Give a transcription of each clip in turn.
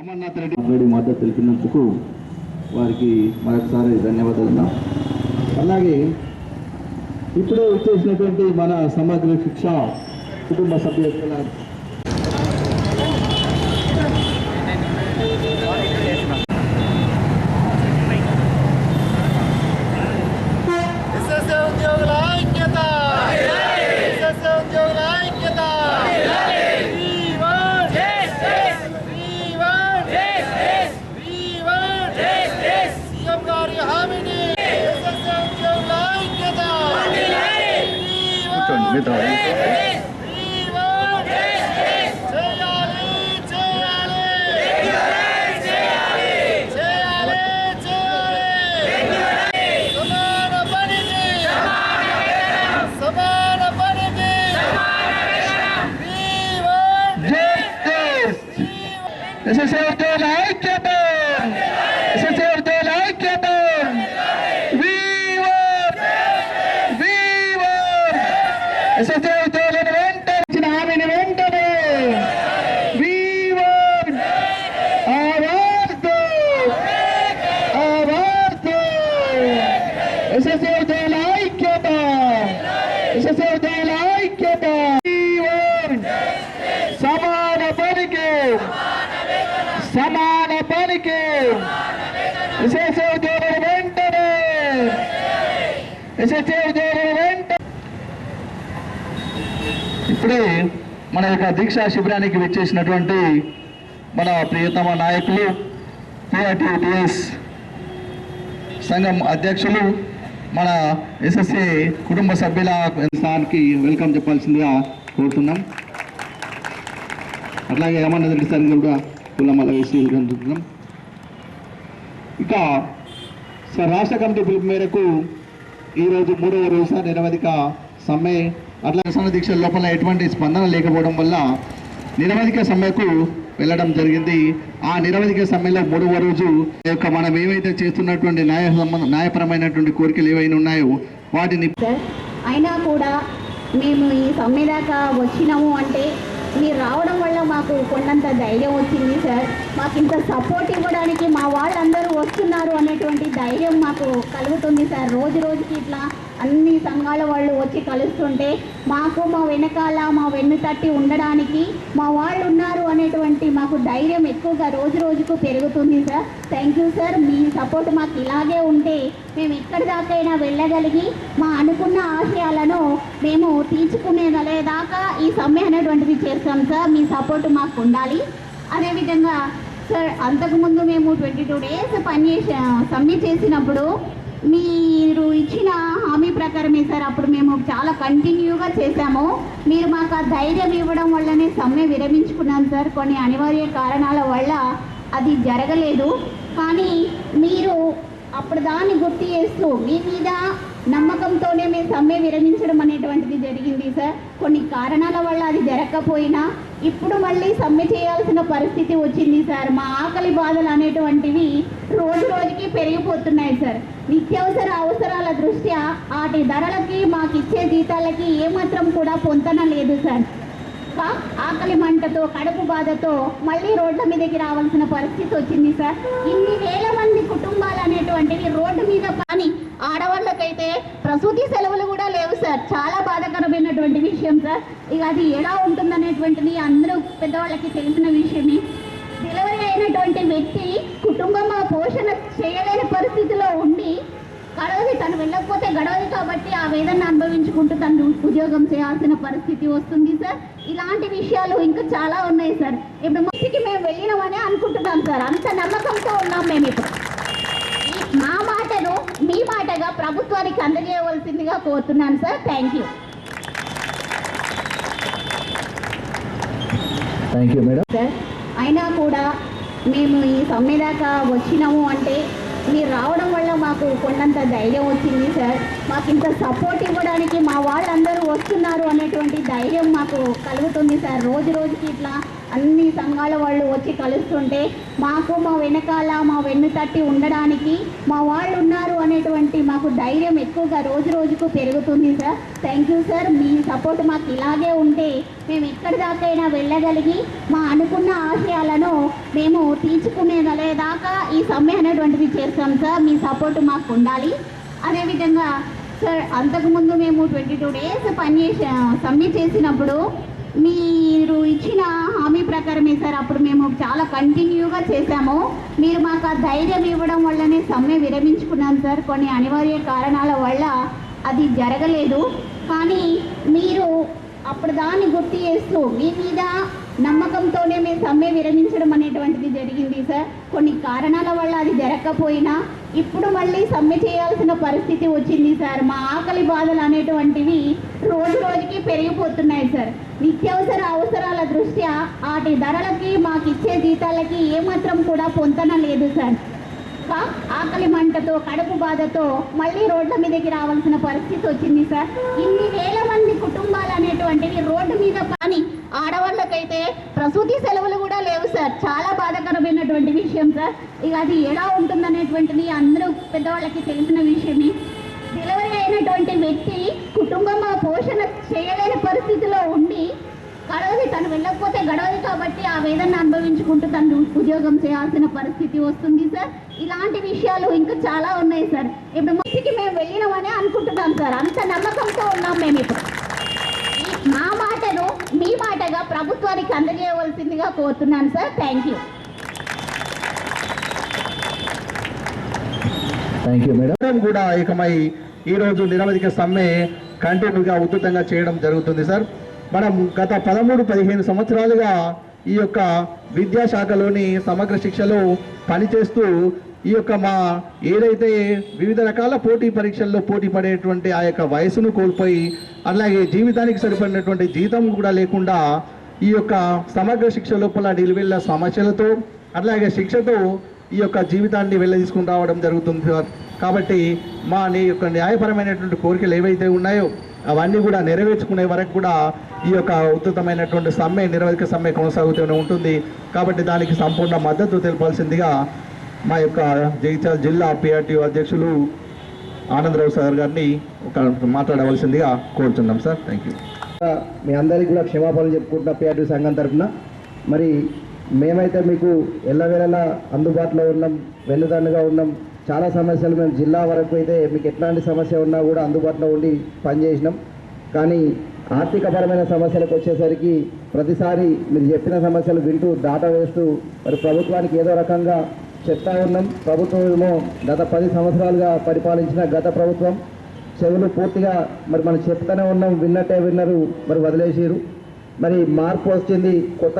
అమర్నాథ్ రెడ్డి మద్దతు తెలిపినందుకు వారికి మరొకసారి ధన్యవాదాలు. అలాగే ఇప్పుడే వచ్చేసినటువంటి మన సమగ్ర శిక్ష కుటుంబ సభ్యుల సమాన పనికి ఇప్పుడే మన యొక్క దీక్షా శిబిరానికి వచ్చేసినటువంటి మన ప్రియతమ నాయకులు పిఆర్టీఎస్ సంఘం అధ్యక్షులు మన ఎస్ఎస్ఏ కుటుంబ సభ్యుల స్థానానికి వెల్కమ్ చెప్పాల్సిందిగా కోరుతున్నాం. అట్లాగే అమర్నాథ్ రెడ్డి సార్ కూడా కులమల వేసి వెళ్తున్నాం. ఇక సార్ రాష్ట్ర కమిటీ పిలుపు మేరకు ఈరోజు 3వ రోజు నిరవధిక సమ్మె అట్లా నిరసన దీక్షల లోపల ఎటువంటి స్పందన లేకపోవడం వల్ల నిరవధిక సమ్మెకు వెళ్ళడం జరిగింది. ఆ నిరవధిక సమ్మెలో 3వ రోజు యొక్క మనం ఏవైతే చేస్తున్నటువంటి న్యాయపరమైనటువంటి కోరికలు ఏవైనా ఉన్నాయో వాటిని అయినా కూడా మేము ఈ సమ్మె దాకా వచ్చినాము అంటే మీరు రావడం వల్ల మాకు కొండంత ధైర్యం వచ్చింది సార్. మాకు ఇంత సపోర్ట్ ఇవ్వడానికి మా వాళ్ళందరూ వస్తున్నారు అనేటువంటి ధైర్యం మాకు కలుగుతుంది సార్. రోజు రోజుకి ఇట్లా అన్ని సంఘాల వాళ్ళు వచ్చి కలుస్తుంటే మాకు మా వెనకాల మా వెన్ను తట్టి ఉండడానికి మా వాళ్ళు ఉన్నారు అనేటువంటి మాకు ధైర్యం ఎక్కువగా రోజు రోజుకు పెరుగుతుంది sir. Thank you sir. Me support మాకు ఇలాగే ఉంటే మేము ఎక్కడి దాకైనా వెళ్ళగలిగి మా అనుకున్న ఆశయాలను మేము తీర్చుకునేదాకా ఈ సమ్మె అనేటువంటిది చేస్తాం సార్. మీ సపోర్ట్ మాకు ఉండాలి. అదేవిధంగా సార్ అంతకుముందు మేము 22 డేస్ సమ్మె చేసినప్పుడు మీరు ఇచ్చిన హామీ ప్రకారమే సార్ అప్పుడు మేము చాలా కంటిన్యూగా చేశాము. మీరు మాకు ఆ ధైర్యం ఇవ్వడం వల్లనే సమ్మె విరమించుకున్నాం సార్. కొన్ని అనివార్య కారణాల వల్ల అది జరగలేదు. కానీ మీరు అప్పుడు దాన్ని గుర్తు చేస్తూ మీ మీద నమ్మకంతోనే మేము సమ్మె విరమించడం అనేటువంటిది జరిగింది సార్. కొన్ని కారణాల వల్ల అది జరగకపోయినా ఇప్పుడు మళ్ళీ సమ్మె చేయాల్సిన పరిస్థితి వచ్చింది సార్. మా ఆకలి బాధలు అనేటువంటివి రోజు రోజుకి పెరిగిపోతున్నాయి సార్. నిత్యావసర అవసరాల దృష్ట్యా వాటి ధరలకి మాకు ఇచ్చే జీతాలకి ఏమాత్రం కూడా పొంతన లేదు సార్. ఆకలి మంటతో కడుపు బాధతో మళ్ళీ రోడ్ల మీదకి రావాల్సిన పరిస్థితి వచ్చింది సార్. ఇన్ని వేల మంది కుటుంబాలు అనేటువంటివి రోడ్డు మీద పని ఆడవాళ్ళకైతే ప్రసూతి సెలవులు కూడా లేవు సార్. చాలా బాధాకరమైనటువంటి విషయం సార్. ఇక అది ఎలా ఉంటుందనేటువంటిది అందరూ పెద్దవాళ్ళకి తెలిసిన విషయమే. డెలివరీ అయినటువంటి వ్యక్తి కుటుంబం పోషణ చేయలేని పరిస్థితిలో ఉండి గడవది, తను వెళ్ళకపోతే గడవది కాబట్టి ఆ వేదన అనుభవించుకుంటూ తను ఉద్యోగం చేయాల్సిన పరిస్థితి వస్తుంది సార్. ఇలాంటి విషయాలు ఇంకా చాలా ఉన్నాయి సార్. ఇప్పుడు మంచికి మేము వెళ్ళినామని అనుకుంటున్నాం సార్. అంత నమ్మకంతో ఉన్నాం మేము. ఇప్పుడు మా మాటను మీ మాటగా ప్రభుత్వానికి అందజేయవలసిందిగా కోరుతున్నాను sir. Thank you madam. Sir అయినా కూడా మేము ఈ సమ్మె దాకా వచ్చినాము అంటే మీరు రావడం వల్ల మాకు కొండంత ధైర్యం వచ్చింది సార్. మాకు ఇంత సపోర్ట్ ఇవ్వడానికి మా వాళ్ళందరూ వస్తున్నారు అనేటువంటి ధైర్యం మాకు కలుగుతుంది సార్. రోజు రోజుకి ఇట్లా అన్ని సంఘాల వాళ్ళు వచ్చి కలుస్తుంటే మాకు మా వెనకాల మా వెన్ను తట్టి ఉండడానికి మా వాళ్ళు ఉన్నారు అనేటువంటి మాకు ధైర్యం ఎక్కువగా రోజు రోజుకు పెరుగుతుంది sir. Thank you sir. Me support మాకు ఇలాగే ఉంటే మేము ఎక్కడి దాకైనా వెళ్ళగలిగి మా అనుకున్న ఆశయాలను మేము తీర్చుకునేదాకా ఈ సమ్మె అనేటువంటిది చేస్తాం సార్. మీ సపోర్ట్ మాకు ఉండాలి. అదేవిధంగా సార్, అంతకుముందు మేము 22 days సమ్మె చేసినప్పుడు మీరు ఇచ్చిన హామీ ప్రకారమే సార్ అప్పుడు మేము చాలా కంటిన్యూగా చేశాము. మీరు మాకు ఆ ధైర్యం ఇవ్వడం వల్లనే సమ్మె విరమించుకున్నాం సార్. కొన్ని అనివార్య కారణాల వల్ల అది జరగలేదు. కానీ మీరు అప్పుడు దాన్ని గుర్తు చేస్తూ మీ మీద నమ్మకంతోనే మేము సమ్మె విరమించడం అనేటువంటిది జరిగింది సార్. కొన్ని కారణాల వల్ల అది జరగకపోయినా ఇప్పుడు మళ్ళీ సమ్మె చేయాల్సిన పరిస్థితి వచ్చింది సార్. మా ఆకలి బాధలు అనేటువంటివి రోజు రోజుకి పెరిగిపోతున్నాయి సార్. నిత్యావసర అవసరాల దృష్ట్యా వాటి ధరలకి మాకు ఇచ్చే జీతాలకి ఏమాత్రం కూడా పొంతన లేదు సార్. ఆకలి మంటతో కడుపు బాధతో మళ్ళీ రోడ్ల మీదకి రావాల్సిన పరిస్థితి వచ్చింది సార్. ఇన్ని వేల మంది కుటుంబాలు అనేటువంటివి రోడ్డు మీద పని, ఆడవాళ్ళకైతే ప్రసూతి సెలవులు కూడా లేవు సార్. చాలా బాధాకరమైనటువంటి విషయం సార్. ఇక అది ఎలా ఉంటుందనేటువంటిది అందరూ పెద్దవాళ్ళకి తెలిసిన విషయమే. డెలివరీ అయినటువంటి వ్యక్తి కుటుంబం పోషణ చేయలేని పరిస్థితిలో ఉండి గడవది, తను వెళ్ళకపోతే గడవది కాబట్టి ఆ వేదన అనుభవించుకుంటూ తను ఉద్యోగం చేయాల్సిన పరిస్థితి వస్తుంది సార్. ఇలాంటి విషయాలు ఇంకా చాలా ఉన్నాయి సార్. ఇప్పుడు మొదటికి మేము వెళ్ళినామని అనుకుంటున్నాం సార్. అంత నమ్మకంతో ఉన్నాం మేము. ఇప్పుడు మా మాటను మీ మాటగా ప్రభుత్వానికి అందజేయవలసిందిగా కోరుతున్నాను sir. Thank you. Thank you madam. కూడా ఏకమై ఈరోజు నిరవధిక సమ్మె కంటిన్యూగా ఉధృతంగా చేయడం జరుగుతుంది సార్. మనం గత 13-15 సంవత్సరాలుగా ఈ యొక్క విద్యాశాఖలోని సమగ్ర శిక్షలో పనిచేస్తూ ఈ యొక్క మా ఏదైతే వివిధ రకాల పోటీ పరీక్షల్లో పోటీ పడేటువంటి ఆ యొక్క వయసును కోల్పోయి అలాగే జీవితానికి సరిపడినటువంటి జీతం కూడా లేకుండా ఈ యొక్క సమగ్ర శిక్ష లోపల నిలువెల్ల సమస్యలతో అలాగే శిక్షతో ఈ యొక్క జీవితాన్ని వెళ్ళదీసుకుని రావడం జరుగుతుంది సార్. కాబట్టి మా యొక్క న్యాయపరమైనటువంటి కోరికలు ఏవైతే ఉన్నాయో అవన్నీ కూడా నెరవేర్చుకునే వరకు కూడా ఈ యొక్క ఉధృతమైనటువంటి సమ్మె, నిరవధిక సమ్మె కొనసాగుతూనే ఉంటుంది. కాబట్టి దానికి సంపూర్ణ మద్దతు తెలపాల్సిందిగా మా యొక్క జగిత్యాల జిల్లా పిఆర్టీ అధ్యక్షులు ఆనందరావు సార్ గారిని మాట్లాడవలసిందిగా కోరుతున్నాం సార్. Thank you. మీ అందరికీ కూడా క్షమాపణలు చెప్పుకుంటున్న పిఆర్టీ సంఘం తరఫున. మరి మేమైతే మీకు ఎల్లవేళలా అందుబాటులో ఉన్నాం, వెన్నుదన్నుగా ఉన్నాం. చాలా సమస్యలు మేము జిల్లా వరకు అయితే మీకు ఎట్లాంటి సమస్య ఉన్నా కూడా అందుబాటులో ఉండి పనిచేసినాం. కానీ ఆర్థికపరమైన సమస్యలకు వచ్చేసరికి ప్రతిసారి మీరు చెప్పిన సమస్యలు వింటూ డాటా వేస్తూ మరి ప్రభుత్వానికి ఏదో రకంగా చెప్తా ఉన్నాం. ప్రభుత్వం ఏమో గత 10 సంవత్సరాలుగా పరిపాలించిన గత ప్రభుత్వం చెవులు పూర్తిగా మరి మనం చెప్తూనే ఉన్నాం, విన్నట్టే విన్నరు, మరి వదిలేసారు. మరి మార్పు వచ్చింది, కొత్త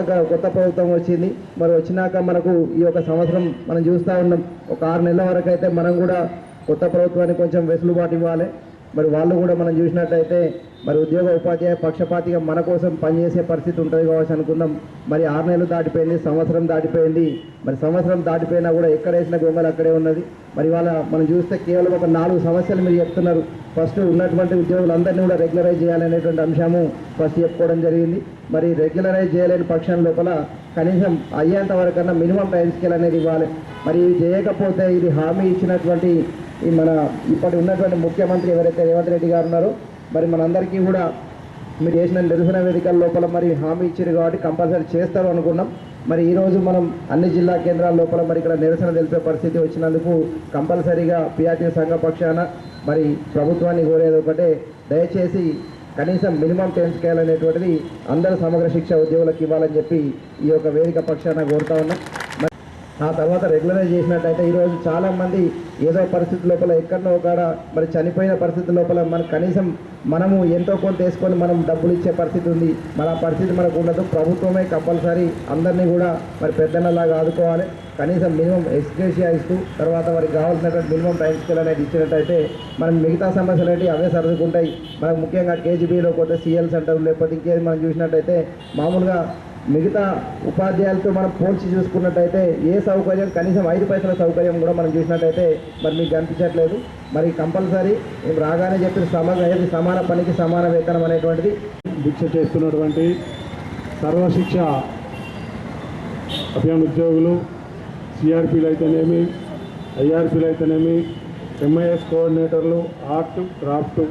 ప్రభుత్వం వచ్చింది. మరి వచ్చినాక మనకు ఈ యొక్క సంవత్సరం మనం చూస్తూ ఉన్నాం. ఒక 6 నెలల వరకు అయితే మనం కూడా కొత్త ప్రభుత్వానికి కొంచెం వెసులుబాటు ఇవ్వాలి. మరి వాళ్ళు కూడా మనం చూసినట్టయితే మరి ఉద్యోగ ఉపాధ్యాయ పక్షపాతిగా మన కోసం పనిచేసే పరిస్థితి ఉంటుంది కావచ్చు అనుకుందాం. మరి 6 నెలలు దాటిపోయింది, సంవత్సరం దాటిపోయింది. మరి సంవత్సరం దాటిపోయినా కూడా ఎక్కడ వేసిన గొంగలు అక్కడే ఉన్నది. మరి వాళ్ళ మనం చూస్తే కేవలం ఒక 4 సమస్యలు మీరు చెప్తున్నారు. ఫస్ట్ ఉన్నటువంటి ఉద్యోగులందరినీ కూడా రెగ్యులరైజ్ చేయాలనేటువంటి అంశము ఫస్ట్ చెప్పుకోవడం జరిగింది. మరి రెగ్యులరైజ్ చేయలేని పక్షం లోపల కనీసం అయ్యేంత వరకన్నా మినిమం టైం స్కేల్ అనేది ఇవ్వాలి. మరి ఇది చేయకపోతే ఇది హామీ ఇచ్చినటువంటి ఈ మన ఇప్పటి ఉన్నటువంటి ముఖ్యమంత్రి ఎవరైతే రేవంత్ రెడ్డి గారు ఉన్నారో మరి మనందరికీ కూడా మీరు చేసిన నిరసన వేదికల లోపల మరి హామీ ఇచ్చారు కాబట్టి కంపల్సరీ చేస్తారు అనుకున్నాం. మరి ఈరోజు మనం అన్ని జిల్లా కేంద్రాల లోపల మరి ఇక్కడ నిరసన తెలిపే పరిస్థితి వచ్చినందుకు కంపల్సరీగా పిఆర్టీ సంఘ పక్షాన మరి ప్రభుత్వాన్ని కోరేది ఒకటే, దయచేసి కనీసం మినిమం టైం స్కేల్ అనేటువంటిది అందరూ సమగ్ర శిక్ష ఉద్యోగులకు ఇవ్వాలని చెప్పి ఈ యొక్క వేదిక పక్షాన కోరుతా ఉన్నాం. ఆ తర్వాత రెగ్యులరైజ్ చేసినట్టయితే ఈరోజు చాలామంది ఏదో పరిస్థితి లోపల ఎక్కడో ఒకడ మరి చనిపోయిన పరిస్థితి లోపల మనకు కనీసం మనము ఎంతో కొంత వేసుకొని మనం డబ్బులు ఇచ్చే పరిస్థితి ఉంది. మరి ఆ పరిస్థితి మనకు ఉండదు. ప్రభుత్వమే కంపల్సరీ అందరినీ కూడా మరి పెద్దన్నలాగా ఆదుకోవాలి. కనీసం మినిమం ఎక్స్గ్రేషియా ఇస్తూ తర్వాత వారికి కావాల్సినటువంటి మినిమం టైం స్కేల్ అనేది ఇచ్చినట్టయితే మనం మిగతా సమస్యలు ఏంటి అవే సర్దుకుంటాయి. మనకు ముఖ్యంగా కేజీబీలో కొత్త సిఎల్ సెంటర్ లేకపోతే ఇంకేది మనం చూసినట్టయితే మామూలుగా మిగతా ఉపాధ్యాయులతో మనం పోల్చి చూసుకున్నట్టయితే ఏ సౌకర్యం కనీసం 5 పైసల సౌకర్యం కూడా మనం చూసినట్టయితే మరి మీకు కనిపించట్లేదు. మరి కంపల్సరీ మేము రాగానే చెప్పిన సమాన పనికి సమాన వేతనం అనేటువంటిది దీక్ష చేస్తున్నటువంటి సర్వశిక్ష అభియాన్ ఉద్యోగులు, సిఆర్పీలు అయితేనేమి, ఐఆర్పీలు అయితేనేమి, ఎంఐఎస్ కోఆర్డినేటర్లు, ఆర్ట్, క్రాఫ్ట్,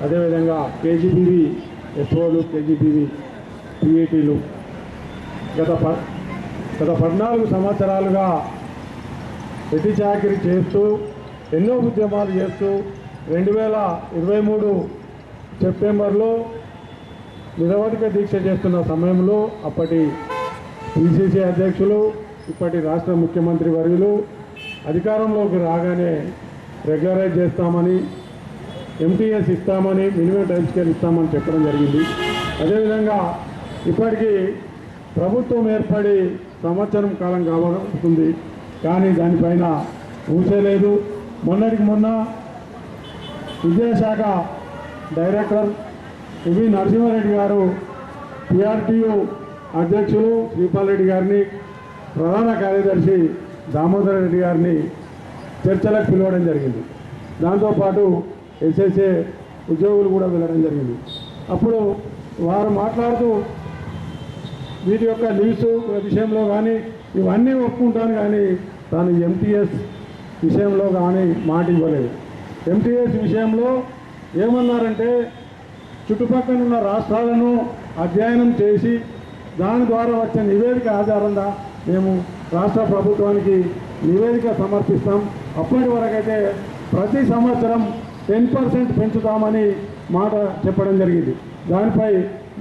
అదేవిధంగా కేజీబీవీ ఎస్ఓలు, కేజీబీవీ పీఈటీలు గత 14 సంవత్సరాలుగా ప్రతి చాకరీ చేస్తూ ఎన్నో ఉద్యమాలు చేస్తూ 2023 సెప్టెంబర్లో నిరవధిక దీక్ష చేస్తున్న సమయంలో అప్పటి పిసిసి అధ్యక్షులు, ఇప్పటి రాష్ట్ర ముఖ్యమంత్రి వర్యులు అధికారంలోకి రాగానే రెగ్యులరైజ్ చేస్తామని, ఎంటీఎస్ ఇస్తామని, మినిమం టైం స్కేల్ ఇస్తామని చెప్పడం జరిగింది. అదేవిధంగా ఇప్పటికీ ప్రభుత్వం ఏర్పడి సంవత్సరం కాలం కావస్తుంది, కానీ దానిపైన ఊసేలేదు. మొన్నటికి మొన్న విద్యాశాఖ డైరెక్టర్ వి నరసింహారెడ్డి గారు పిఆర్టీయు అధ్యక్షులు శ్రీపాల్ రెడ్డి గారిని, ప్రధాన కార్యదర్శి దామోదర్ రెడ్డి గారిని చర్చలకు పిలవడం జరిగింది. దాంతోపాటు ఎస్ఎస్ఏ ఉద్యోగులు కూడా వెళ్ళడం జరిగింది. అప్పుడు వారు మాట్లాడుతూ వీటి యొక్క లీవ్స్ విషయంలో కానీ ఇవన్నీ ఒప్పుకుంటాను, కానీ తాను ఎంటీఎస్ విషయంలో కానీ మాట ఇవ్వలేదు. ఎంటీఎస్ విషయంలో ఏమన్నారంటే చుట్టుపక్కల ఉన్న రాష్ట్రాలను అధ్యయనం చేసి దాని ద్వారా వచ్చే నివేదిక ఆధారంగా మేము రాష్ట్ర ప్రభుత్వానికి నివేదిక సమర్పిస్తాం. అప్పటి వరకైతే ప్రతి సంవత్సరం 10% పెంచుతామని మాట చెప్పడం జరిగింది. దానిపై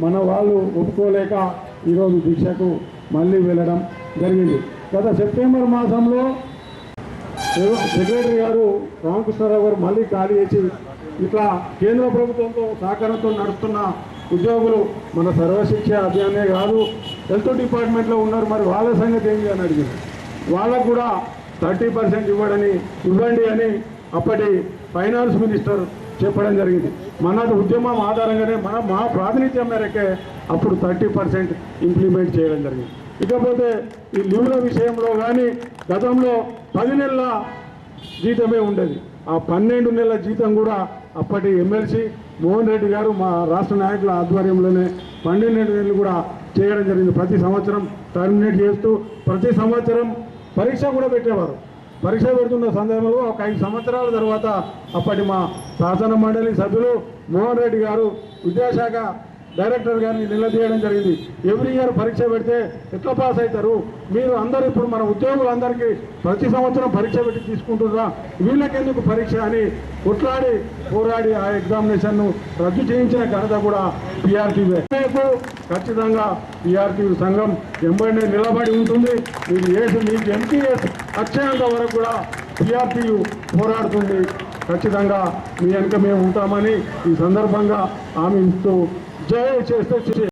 మన వాళ్ళు ఒప్పుకోలేక ఈరోజు దీక్షకు మళ్ళీ వెళ్ళడం జరిగింది. గత సెప్టెంబర్ మాసంలో సెక్రటరీ గారు రామకృష్ణారావు గారు మళ్ళీ ఖాళీ చేసి ఇట్లా కేంద్ర ప్రభుత్వంతో సహకారంతో నడుస్తున్న ఉద్యోగులు మన సర్వశిక్ష అభియానే కాదు, హెల్త్ డిపార్ట్మెంట్లో ఉన్నారు, మరి వాళ్ళ సంగతి ఏంటి అని అడిగింది. వాళ్ళకు కూడా 30% ఇవ్వండి అని అప్పటి ఫైనాన్స్ మినిస్టర్ చెప్పడం జరిగింది. మన ఉద్యమం ఆధారంగానే మా ప్రాతినిధ్యం మేరకే అప్పుడు 30% ఇంప్లిమెంట్ చేయడం జరిగింది. ఇకపోతే ఈ లీవుల విషయంలో కానీ గతంలో 10 నెలల జీతమే ఉండేది. ఆ 12 నెలల జీతం కూడా అప్పటి ఎమ్మెల్సీ మోహన్ రెడ్డి గారు మా రాష్ట్ర నాయకుల ఆధ్వర్యంలోనే 12 నెలలు కూడా చేయడం జరిగింది. ప్రతి సంవత్సరం టర్మినేట్ చేస్తూ ప్రతి సంవత్సరం పరీక్ష కూడా పెట్టేవారు. పరీక్ష పెడుతున్న సందర్భంలో ఒక 5 సంవత్సరాల తర్వాత అప్పటి మా శాసన మండలి సభ్యులు మోహన్ రెడ్డి గారు విద్యాశాఖ డైరెక్టర్ గారిని నిలదీయడం జరిగింది. ఎవ్రీ ఇయర్ పరీక్ష పెడితే ఎట్లా పాస్ అవుతారు మీరు అందరూ, ఇప్పుడు మన ఉద్యోగులందరికీ ప్రతి సంవత్సరం పరీక్ష పెట్టి తీసుకుంటున్నా, వీళ్ళకెందుకు పరీక్ష అని కొట్లాడి పోరాడి ఆ ఎగ్జామినేషన్ను రద్దు చేయించిన ఘనత కూడా పిఆర్టీవే. ఖచ్చితంగా పిఆర్టీవీ సంఘం ఎంబడినే నిలబడి ఉంటుంది. మీకు ఎంటీఎస్ వచ్చేంత వరకు కూడా పిఆర్టీయూ పోరాడుతుంది. ఖచ్చితంగా మీ వెనుక మేము ఉంటామని ఈ సందర్భంగా హామీ ఇస్తూ జై చేస్తూ